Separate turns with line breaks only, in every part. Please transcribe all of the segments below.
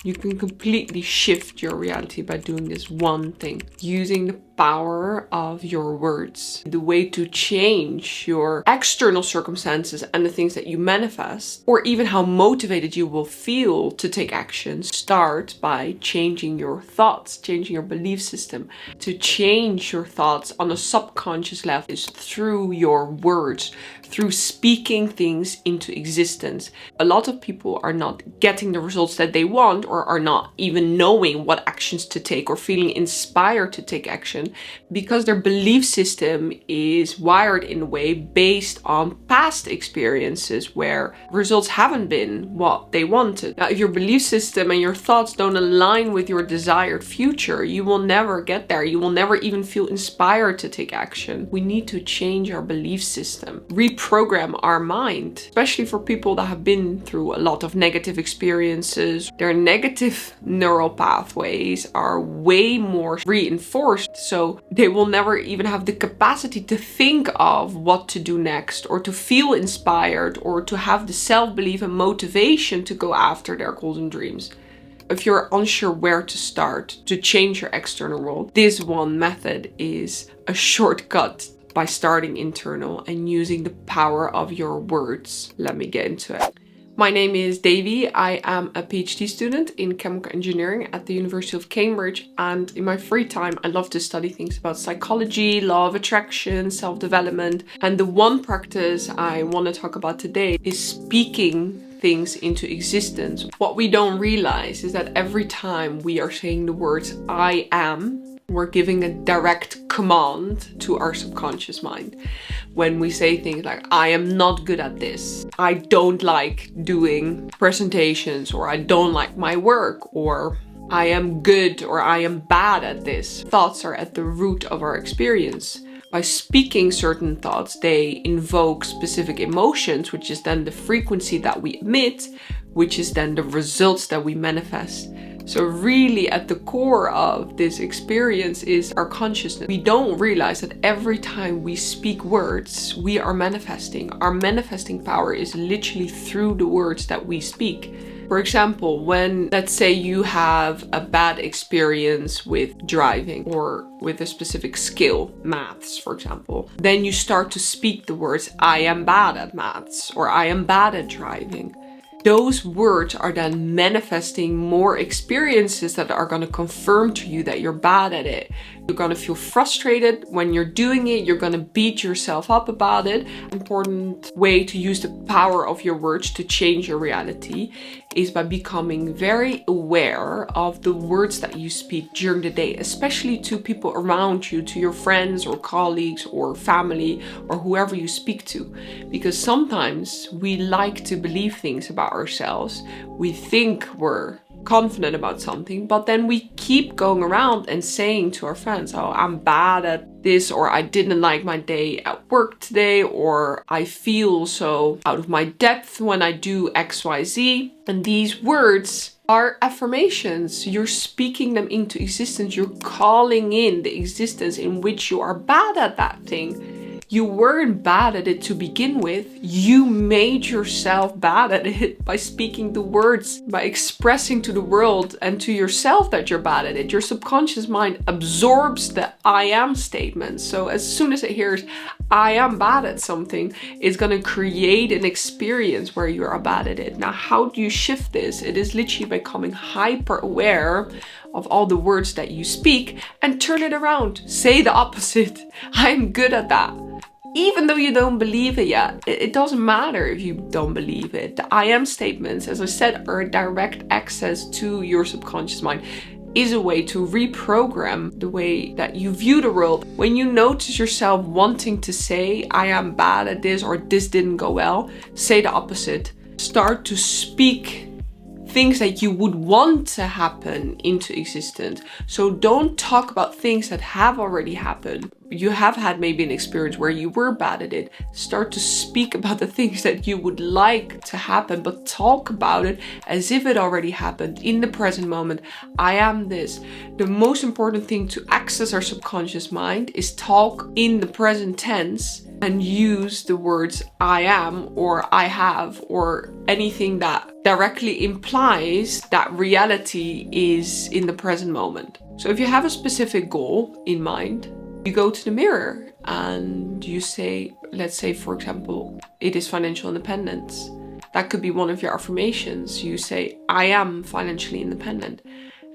You can completely shift your reality by doing this one thing, using the power of your words. The way to change your external circumstances and the things that you manifest, or even how motivated you will feel to take action, start by changing your thoughts, changing your belief system. To change your thoughts on a subconscious level is through your words, through speaking things into existence. A lot of people are not getting the results that they want, or are not even knowing what actions to take or feeling inspired to take action, because their belief system is wired in a way based on past experiences where results haven't been what they wanted. Now, if your belief system and your thoughts don't align with your desired future, you will never get there. You will never even feel inspired to take action. We need to change our belief system, reprogram our mind, especially for people that have been through a lot of negative experiences. Their negative neural pathways are way more reinforced, so they will never even have the capacity to think of what to do next, or to feel inspired, or to have the self-belief and motivation to go after their goals and dreams. If you're unsure where to start to change your external world, this one method is a shortcut by starting internal and using the power of your words. Let me get into it. My name is Davy. I am a PhD student in chemical engineering at the University of Cambridge, and in my free time I love to study things about psychology, law of attraction, self-development, and the one practice I want to talk about today is speaking things into existence. What we don't realize is that every time we are saying the words I am, we're giving a direct command to our subconscious mind. When we say things like, I am not good at this, I don't like doing presentations, or I don't like my work, or I am good or I am bad at this. Thoughts are at the root of our experience. By speaking certain thoughts, they invoke specific emotions, which is then the frequency that we emit, which is then the results that we manifest. So really at the core of this experience is our consciousness. We don't realize that every time we speak words, we are manifesting. Our manifesting power is literally through the words that we speak. For example, when, let's say, you have a bad experience with driving or with a specific skill, maths, for example, then you start to speak the words, I am bad at maths, or I am bad at driving. Those words are then manifesting more experiences that are going to confirm to you that you're bad at it. You're going to feel frustrated when you're doing it. You're going to beat yourself up about it. Important way to use the power of your words to change your reality is by becoming very aware of the words that you speak during the day, especially to people around you, to your friends or colleagues or family or whoever you speak to. Because sometimes we like to believe things about ourselves. We think we're confident about something, but then we keep going around and saying to our friends, oh, I'm bad at this, or I didn't like my day at work today, or I feel so out of my depth when I do XYZ. And these words are affirmations. You're speaking them into existence. You're calling in the existence in which you are bad at that thing. You weren't bad at it to begin with. You made yourself bad at it by speaking the words, by expressing to the world and to yourself that you're bad at it. Your subconscious mind absorbs the I am statement. So as soon as it hears I am bad at something, it's going to create an experience where you are bad at it. Now, how do you shift this? It is literally by becoming hyper aware of all the words that you speak and turn it around. Say the opposite. I'm good at that. Even though you don't believe it yet, it doesn't matter if you don't believe it. The I am statements, as I said, are direct access to your subconscious mind. Is a way to reprogram the way that you view the world. When you notice yourself wanting to say, I am bad at this, or this didn't go well, say the opposite. Start to speak things that you would want to happen into existence. So don't talk about things that have already happened. You have had maybe an experience where you were bad at it. Start to speak about the things that you would like to happen, but talk about it as if it already happened in the present moment. I am this. The most important thing to access our subconscious mind is talk in the present tense and use the words I am or I have or anything that directly implies that reality is in the present moment. So if you have a specific goal in mind, you go to the mirror and you say, let's say, for example, it is financial independence. That could be one of your affirmations. You say, I am financially independent,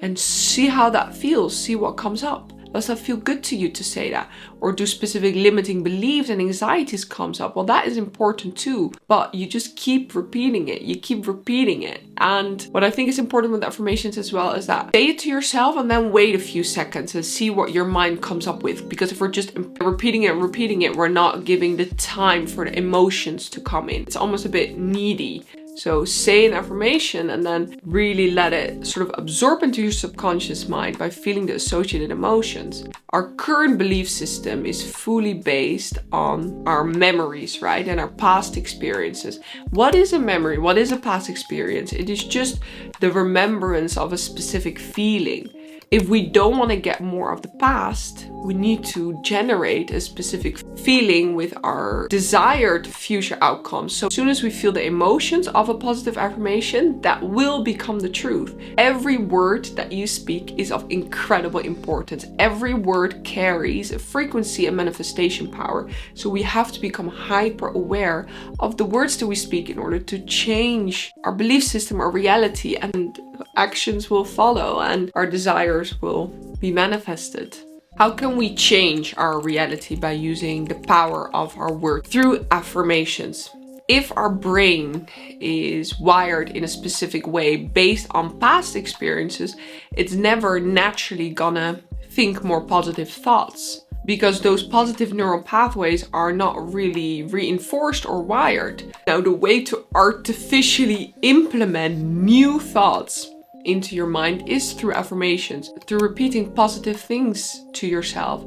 and see how that feels. See what comes up. Does that feel good to you to say that? Or do specific limiting beliefs and anxieties comes up? Well, that is important too, but you just keep repeating it. You keep repeating it. And what I think is important with affirmations as well is that say it to yourself and then wait a few seconds and see what your mind comes up with. Because if we're just repeating it, we're not giving the time for the emotions to come in. It's almost a bit needy. So say an affirmation and then really let it sort of absorb into your subconscious mind by feeling the associated emotions. Our current belief system is fully based on our memories, right? And our past experiences. What is a memory? What is a past experience? It is just the remembrance of a specific feeling. If we don't want to get more of the past, we need to generate a specific feeling with our desired future outcomes. So as soon as we feel the emotions of a positive affirmation, that will become the truth. Every word that you speak is of incredible importance. Every word carries a frequency and manifestation power. So we have to become hyper aware of the words that we speak in order to change our belief system, our reality, and actions will follow and our desires will be manifested. How can we change our reality by using the power of our word? Through affirmations. If our brain is wired in a specific way based on past experiences, it's never naturally gonna think more positive thoughts, because those positive neural pathways are not really reinforced or wired. Now, the way to artificially implement new thoughts into your mind is through affirmations, through repeating positive things to yourself.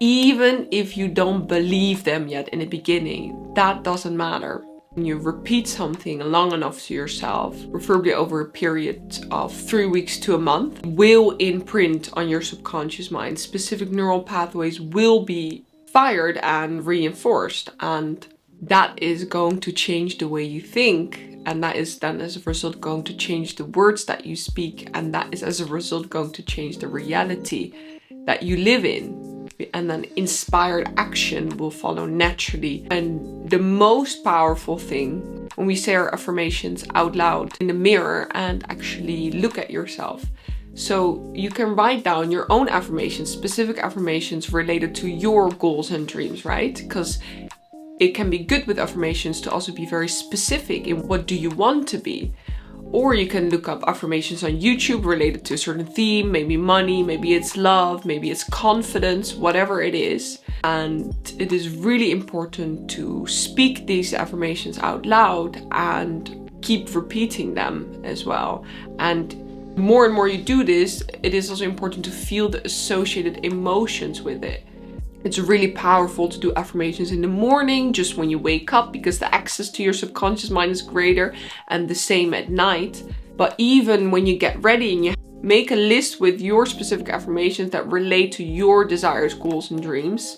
Even if you don't believe them yet in the beginning, that doesn't matter. When you repeat something long enough to yourself, preferably over a period of 3 weeks to a month, will imprint on your subconscious mind. Specific neural pathways will be fired and reinforced, and that is going to change the way you think. And that is then as a result going to change the words that you speak. And that is as a result going to change the reality that you live in. And then inspired action will follow naturally. And the most powerful thing when we say our affirmations out loud in the mirror and actually look at yourself. So you can write down your own affirmations, specific affirmations related to your goals and dreams, right? Because it can be good with affirmations to also be very specific in what do you want to be. Or you can look up affirmations on YouTube related to a certain theme, maybe money, maybe it's love, maybe it's confidence, whatever it is. And it is really important to speak these affirmations out loud and keep repeating them as well. And more and more you do this, it is also important to feel the associated emotions with it. It's really powerful to do affirmations in the morning, just when you wake up, because the access to your subconscious mind is greater, and the same at night. But even when you get ready and you make a list with your specific affirmations that relate to your desires, goals, and dreams,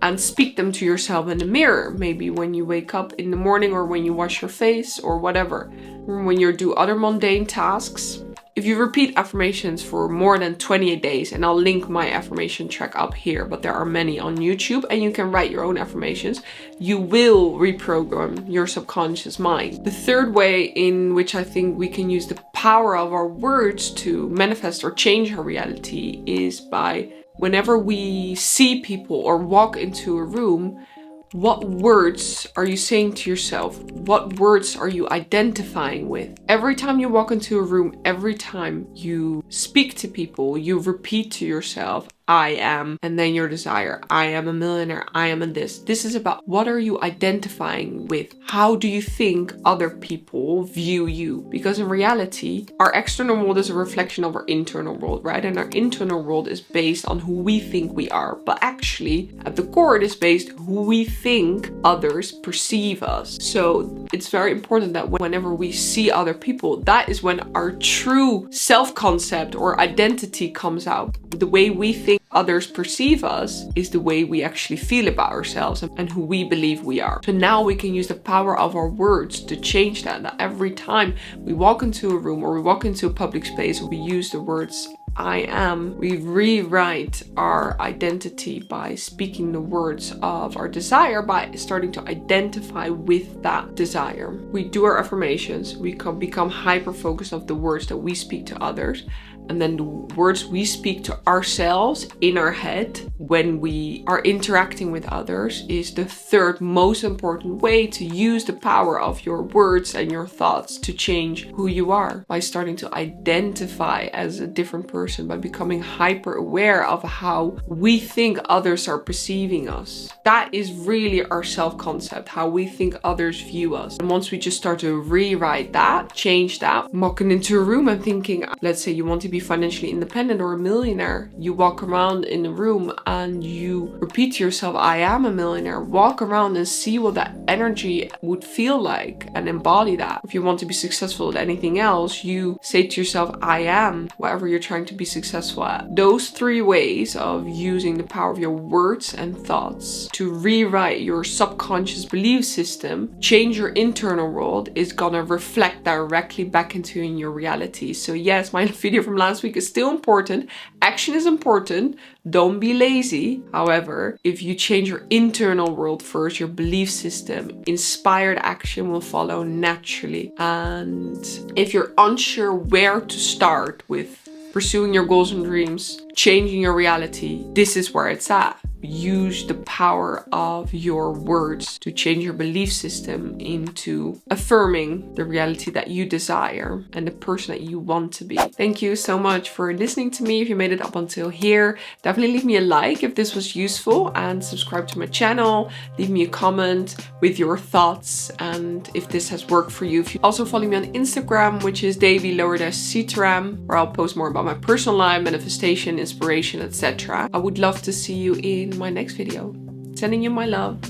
and speak them to yourself in the mirror, maybe when you wake up in the morning or when you wash your face or whatever, or when you do other mundane tasks. If you repeat affirmations for more than 28 days, and I'll link my affirmation track up here, but there are many on YouTube and you can write your own affirmations, you will reprogram your subconscious mind. The third way in which I think we can use the power of our words to manifest or change our reality is by whenever we see people or walk into a room, what words are you saying to yourself? What words are you identifying with? Every time you walk into a room, every time you speak to people, you repeat to yourself, I am, and then your desire. I am a millionaire. I am a this. This is about what are you identifying with? How do you think other people view you? Because in reality, our external world is a reflection of our internal world, right? And our internal world is based on who we think we are. But actually, at the core, it is based who we think others perceive us. So it's very important that whenever we see other people, that is when our true self-concept or identity comes out. The way we think others perceive us is the way we actually feel about ourselves and who we believe we are. So now we can use the power of our words to change that every time we walk into a room or we walk into a public space, we use the words I am, we rewrite our identity by speaking the words of our desire, by starting to identify with that desire. We do our affirmations, we become hyper-focused on the words that we speak to others, and then the words we speak to ourselves in our head when we are interacting with others is the third most important way to use the power of your words and your thoughts to change who you are, by starting to identify as a different person, by becoming hyper aware of how we think others are perceiving us. That is really our self-concept, how we think others view us. And once we just start to rewrite that, change that, walking into a room and thinking, let's say you want to be financially independent or a millionaire, you walk around in the room and you repeat to yourself, I am a millionaire. Walk around and see what that energy would feel like and embody that. If you want to be successful at anything else, you say to yourself, I am whatever you're trying to be successful at. Those 3 ways of using the power of your words and thoughts to rewrite your subconscious belief system, change your internal world, is gonna reflect directly back into your reality. So yes, my video from last week is still important. Action is important. Don't be lazy. However, if you change your internal world first, your belief system, inspired action will follow naturally. And if you're unsure where to start with pursuing your goals and dreams, changing your reality, this is where it's at. Use the power of your words to change your belief system into affirming the reality that you desire and the person that you want to be. Thank you so much for listening to me. If you made it up until here, definitely leave me a like if this was useful and subscribe to my channel. Leave me a comment with your thoughts and if this has worked for you. If you also follow me on Instagram, which is davy_citram, where I'll post more about my personal life, manifestation, inspiration, etc. I would love to see you in my next video. Sending you my love.